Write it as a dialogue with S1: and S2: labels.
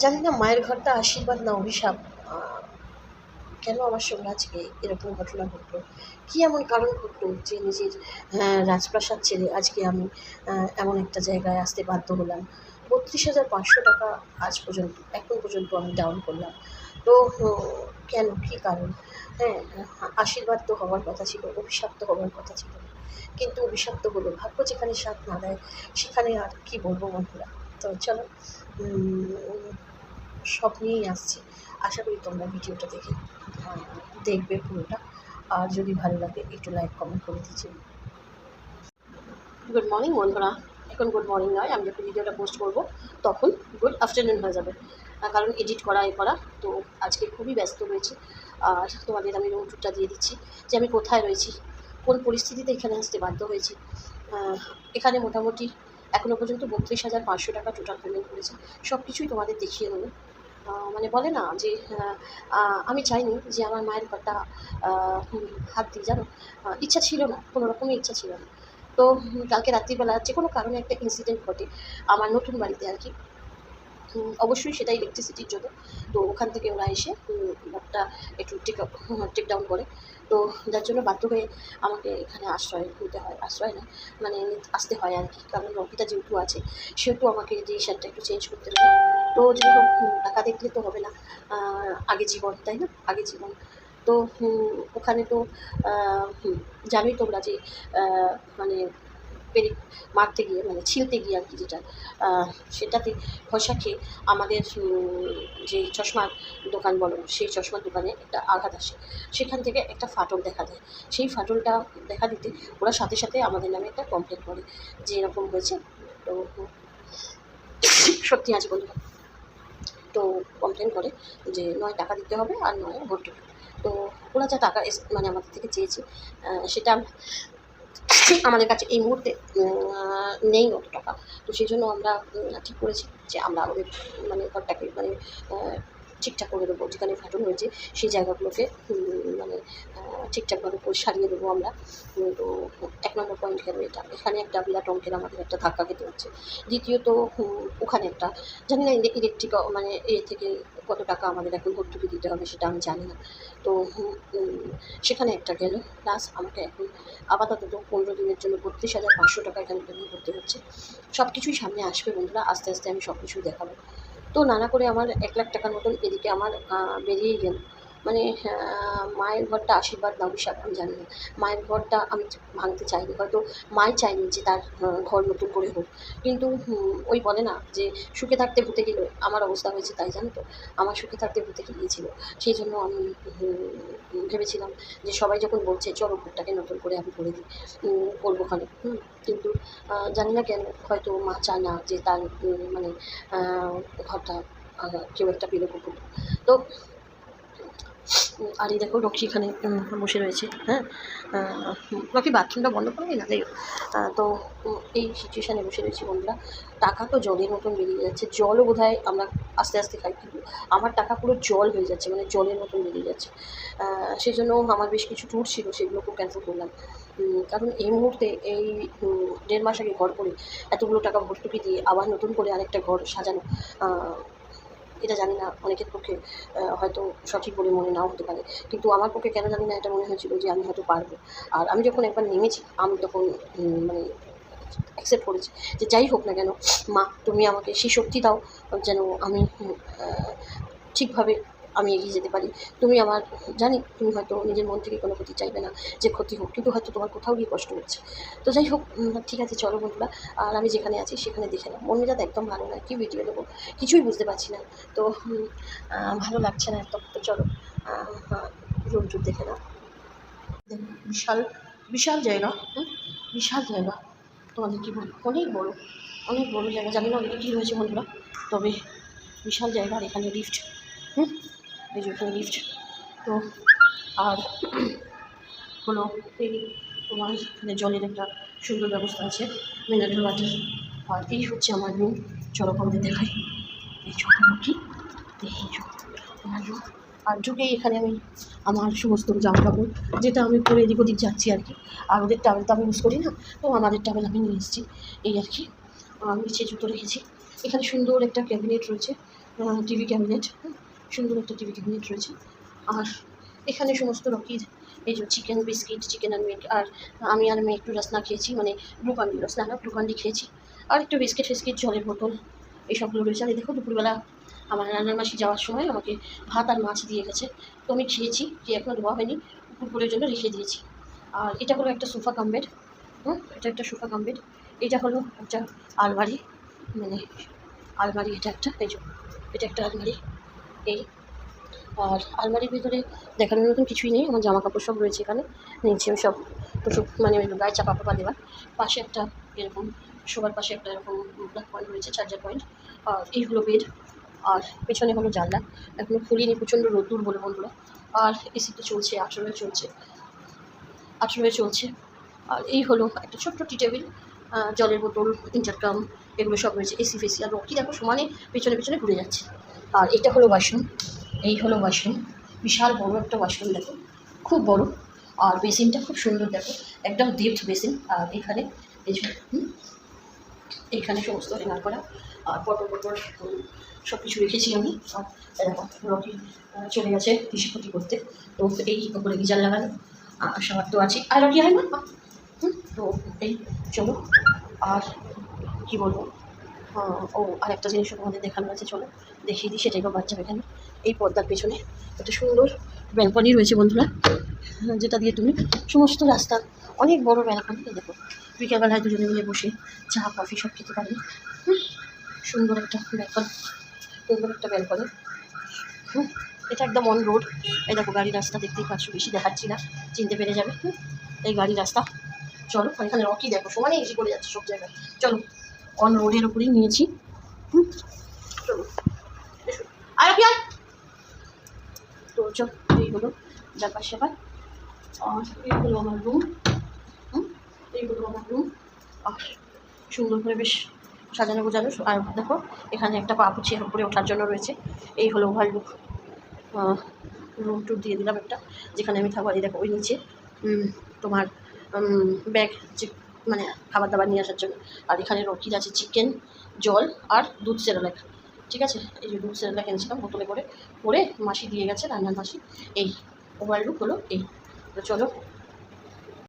S1: জানি না মায়ের ঘরটা আশীর্বাদ না অভিশাপ। কেন আমার সঙ্গে আজকে এরকম ঘটনা ঘটলো? কী এমন কারণ ঘটলো যে নিজের রাজপ্রাসাদ ছেড়ে আজকে আমি এমন একটা জায়গায় আসতে বাধ্য হলাম। ৩২,৫০০ টাকা আজ পর্যন্ত এখন পর্যন্ত আমি ডাউন করলাম। তো কেন? কী কারণ? হ্যাঁ, আশীর্বাদ তো হওয়ার কথা ছিল, অভিশাপ তো হওয়ার কথা ছিল না। কিন্তু অভিশাপ তো হলো। ভাগ্য যেখানে সাথ না দেয় সেখানে আর কী বলবো বন্ধুরা? তো চলো সব নিয়েই আসছি। আশা করি তোমরা ভিডিওটা দেখবে পুরোটা। আর যদি ভালো লাগে একটু লাইক কমেন্ট করে দিচ্ছি। গুড মর্নিং বন্ধুরা। এখন গুড মর্নিং নয়, আমি যখন ভিডিওটা পোস্ট করব তখন গুড আফটারনুন হয়ে যাবে, কারণ এডিট করা করা তো আজকে খুবই ব্যস্ত রয়েছি। আর তোমাদের আমি রুম টুরটা দিয়ে দিচ্ছি যে আমি কোথায় রয়েছি, কোন পরিস্থিতিতে এখানে আসতে বাধ্য হয়েছি। এখানে মোটামুটি এখনও পর্যন্ত ৩২,৫০০ টাকা টোটাল পেমেন্ট করেছে। সব কিছুই তোমাদের দেখিয়ে দেবো। মানে বলে না যে আমি চাইনি যে আমার মায়ের ঘরটা হাত দিই, জানো। ইচ্ছা ছিল না, কোনো রকমই ইচ্ছা ছিল না। তো কালকে রাত্রিবেলা যে কোনো কারণে একটা ইনসিডেন্ট ঘটে আমার নতুন বাড়িতে আর কি। অবশ্যই সেটা ইলেকট্রিসিটির জন্য। তো ওখান থেকে ওরা এসে ঘরটা একটু টেক ডাউন করে। তো যার জন্য বাধ্য হয়ে আমাকে এখানে আশ্রয় নিতে হয়, আশ্রয় না মানে আসতে হয় আর কি। কারণ রকিটা যেহেতু আছে সেহেতু আমাকে ডিসিশনটা একটু চেঞ্জ করতে হবে। তো যাই হোক, টাকা দেখলে তো হবে না, আগে জীবন, তাই না? আগে জীবন। তো ওখানে তো জানোই তোমরা যে মানে পেরে মারতে গিয়ে মানে ছিলতে গিয়ে আর কি, যেটা সেটাতে ঘষা খেয়ে আমাদের যে চশমার দোকান বলো, সেই চশমার দোকানে একটা আঘাত আসে। সেখান থেকে একটা ফাটল দেখা দেয়। সেই ফাটলটা দেখা দিতে ওরা সাথে সাথে আমাদের নামে একটা কমপ্লেন করে যে এরকম হয়েছে। তো সত্যি আছে বন্ধুরা। তো কমপ্লেন করে যে নয় টাকা দিতে হবে আর নয় ভর্তুকি। তো ওরা যা টাকা মানে আমাদের থেকে চেয়েছে সেটা আমাদের কাছে এই মুহূর্তে নেই অত টাকা। তো সেই জন্য আমরা ঠিক করেছি যে আমরা আমাদের মানে ঘরটাকে মানে ঠিকঠাক করে দেবো। যেখানে ফাটল হয়েছে সেই জায়গাগুলোকে মানে ঠিকঠাকভাবে সারিয়ে দেবো আমরা। তো ১ নম্বর পয়েন্ট গেল এটা। এখানে একটা বিরাট অঙ্কের আমাদের একটা ধাক্কা খেতে হচ্ছে। দ্বিতীয়ত ওখানে একটা জানি না ইলেকট্রিক মানে থেকে কত টাকা আমাদের এখন ভর্তুকি দিতে হবে সেটা আমি জানি না। তো সেখানে একটা গেল। প্লাস আমাকে এখন আপাতত ১৫ দিনের জন্য ৩২,৫০০ টাকা এখানে পেমেন্ট করতে হচ্ছে। সব কিছুই সামনে আসবে বন্ধুরা, আস্তে আস্তে আমি সব কিছুই দেখাবো। তো নানা করে আমার ১,০০,০০০ টাকার মতন এদিকে আমার বেরিয়েই গেল। মানে মায়ের ঘরটা আশীর্বাদ না অভিশাপ আমি জানি না। মায়ের ঘরটা আমি ভাঙতে চাইনি, হয়তো মাই চায়নি যে তার ঘর নতুন করে হোক। কিন্তু ওই বলে না যে সুখে থাকতে ভূতে গেলে আমার অবস্থা হয়েছে তাই, জানো তো? আমার সুখে থাকতে ভূতে গিয়েছিল। সেই জন্য আমি ভেবেছিলাম যে সবাই যখন বলছে চলো ঘরটাকে নতুন করে আমি করে দিই, করবোখানে। কিন্তু জানি না কেন হয়তো মা চায় না যে তার মানে ঘরটা কেউ একটা পেলে কুকুর। তো আর এই দেখো রকি এখানে বসে রয়েছে। হ্যাঁ, রকি বাথরুমটা বন্ধ করবে না, যাই হোক। তো এই সিচুয়েশানে বসে রয়েছি বন্ধুরা। টাকা তো জলের মতন বেরিয়ে যাচ্ছে। জলও বোধহয় আমরা আস্তে আস্তে খাই, কিন্তু আমার টাকা পুরো জল হয়ে যাচ্ছে, মানে জলের মতন বেরিয়ে যাচ্ছে। সেই জন্য আমার বেশ কিছু ট্যুর ছিল, সেগুলোকেও ক্যান্সেল করলাম। কারণ এই মুহূর্তে এই ১.৫ মাস আগে ঘর করে এতগুলো টাকা ভর্তুকি দিয়ে আবার নতুন করে আরেকটা ঘর সাজানো, এটা জানি না অনেকের পক্ষে হয়তো সঠিক বলে মনে নাও হতে পারে। কিন্তু আমার পক্ষে কেন জানি না এটা মনে হয়েছিল যে আমি হয়তো পারবো। আর আমি যখন একবার নেমেছি আমি তখন মানে অ্যাকসেপ্ট করেছি যে যাই হোক না কেন মা তুমি আমাকে সেই শক্তি দাও যেন আমি ঠিকভাবে আমি এগিয়ে যেতে পারি। তুমি আমার জানি তুমি হয়তো নিজের মন থেকে কোনো ক্ষতি চাইবে না যে ক্ষতি হোক, কিন্তু হয়তো তোমার কোথাও গিয়ে কষ্ট হচ্ছে। তো যাই হোক, ঠিক আছে চলো বন্ধুরা। আর আমি যেখানে আছি সেখানে দেখে নাও। মন মেজাজ একদম ভালো নয়, কী ভিডিও দেবো কিছুই বুঝতে পারছি না। তো ভালো লাগছে না একদম। তো চলো রুম টুর দেখে নাও। দেখো বিশাল বিশাল জায়গা, বিশাল জায়গা। তোমাদের কী বলবো, অনেক বড় জায়গা। জানি না ওদিকে কী হয়েছে বন্ধুরা, তবে বিশাল জায়গা। আর এখানে লিফট, এই যে এখানে লিফট। তো আর হলো এই তোমার এখানে জলের একটা সুন্দর ব্যবস্থা আছে, মিনারেল ওয়াটার। আর এই হচ্ছে আমার রুম। চলো তোমাদের দেখাই। এই চলো কি এই আমার রুম। আর ঢুকেই এখানে আমি আমার সমস্ত জামা কাপড়, যেটা আমি পরে এদিক ওদিক যাচ্ছি আর কি। আর ওদের টাওয়েল তো আমি ইউজ করি না, তো আমাদের টাওয়েল আমি নিয়ে এসেছি এই আর কি। নিচে জুতো রেখেছি। এখানে সুন্দর একটা ক্যাবিনেট রয়েছে, টিভি ক্যাবিনেট, সুন্দর একটা টিভি ক্যাবিনেট রয়েছে। আর এখানে সমস্ত রকির এই যে চিকেন বিস্কিট, চিকেন আর মিল্ক, আর আমি আর মেয়ে একটু রসনা খেয়েছি, মানে গ্লুকন-ডি, রসনা না গ্লুকন-ডি খেয়েছি। আর একটু বিস্কিট ফিস্কিট, জলের বোতল, এইসবগুলো রয়েছে। আর এই দেখো দুপুরবেলা আমার রান্নার মাসি যাওয়ার সময় আমাকে ভাত আর মাছ দিয়ে গেছে, তো আমি খেয়েছি, যে এখনও ধোয়া হয়নি, দুপুরের জন্য রেখে দিয়েছি। আর এটা হলো একটা সোফা কাম বেড, এটা একটা সোফা কাম বেড। এটা হলো একটা আলমারি, মানে আলমারি, এটা একটা, এই যে এটা একটা আলমারি। এই আর আলমারির ভিতরে দেখানোর মতন কিছুই নেই, আমার জামা কাপড় সব রয়েছে এখানে, নিচেও সব টুসু, মানে ওই গায়ে চাপা পাপা দেওয়া। পাশে একটা এরকম শোবার পাশে একটা এরকম প্লাগ পয়েন্ট রয়েছে, চার্জার পয়েন্ট। আর এই হলো বেড। আর পেছনে হলো জানলা, এখনো খুলিনি, প্রচণ্ড রোদ্দুর বলে বন্ধুরা। আর এসিটা চলছে, 18 চলছে, 18 চলছে। আর এই হলো একটা ছোট্ট টি টেবিল, জলের বোতল, ইন্টারকাম, এগুলো সব রয়েছে। এসি ফেসি, আর রকি দেখো সমানে পেছনে পেছনে ঘুরে যাচ্ছে। আর এটা হলো ওয়াশরুম, এই হলো ওয়াশরুম, বিশাল বড় একটা ওয়াশরুম দেখো, খুব বড়। আর বেসিনটা খুব সুন্দর দেখো, একদম ডেপথ বেসিন। আর এখানে এই যে এইখানে সমস্ত হ্যাঙ্গার করা, আর পটল পটল সব কিছু রেখেছি আমি। আর এরকম রকি চলে গেছে কৃষিপতি করতে, তো এই ওপরে গিজার লাগানো, আর সবার তো আছে। আর রকি হয় না, তো এই চলো। আর কী বলবো, ও আর একটা জিনিস তোমাদের দেখানো আছে, চলো দেখিয়ে দিই, সেটাই বা বাচ্চা এখানে এই পর্দার পেছনে একটা সুন্দর ব্যালকনি রয়েছে বন্ধুরা, যেটা দিয়ে তুমি সমস্ত রাস্তা, অনেক বড় ব্যালকনি। দেখো বিকেলবেলায় দুজনে মিলে বসে চা কফি সব খেতে পারি। সুন্দর একটা ব্যালকনি, সুন্দর একটা ব্যালকনি। এটা একদম অন রোড। এই দেখো গাড়ি রাস্তা দেখতেই পাচ্ছ, বেশি দেখাচ্ছি না, চিনতে পেরে যাবে। এই গাড়ি রাস্তা, চলো। এখানে রকি দেখো সমানে এসে করে যাচ্ছে সব জায়গায়, চলো। অন রোডের ওপরেই নিয়েছি, চলো আর কি আর, তো চল। এই হলো ব্যাপার স্যাপার। আর এই হলো আমার রুম, এই হলো আমার রুম। আর সুন্দর করে বেশ সাজানো গোছানো। আর দেখো এখানে একটা পা পুছিয়ে উপরে ওঠার জন্য রয়েছে। এই হলো ওভারলুক, রুম টুর দিয়ে দিলাম একটা, যেখানে আমি থাকবো। এই দেখো ওই নিচে তোমার ব্যাগ, যে মানে খাবার দাবার নিয়ে আসার জন্য। আর এখানে রকির আছে চিকেন, জল আর দুধ সেরেলাক, ঠিক আছে। এই যে দুধ সেরেলাক এনেছিলাম বোতলে করে, মাসি দিয়ে গেছে, রান্নার মাসি। এই ওভারলুক হলো এই। তো চলো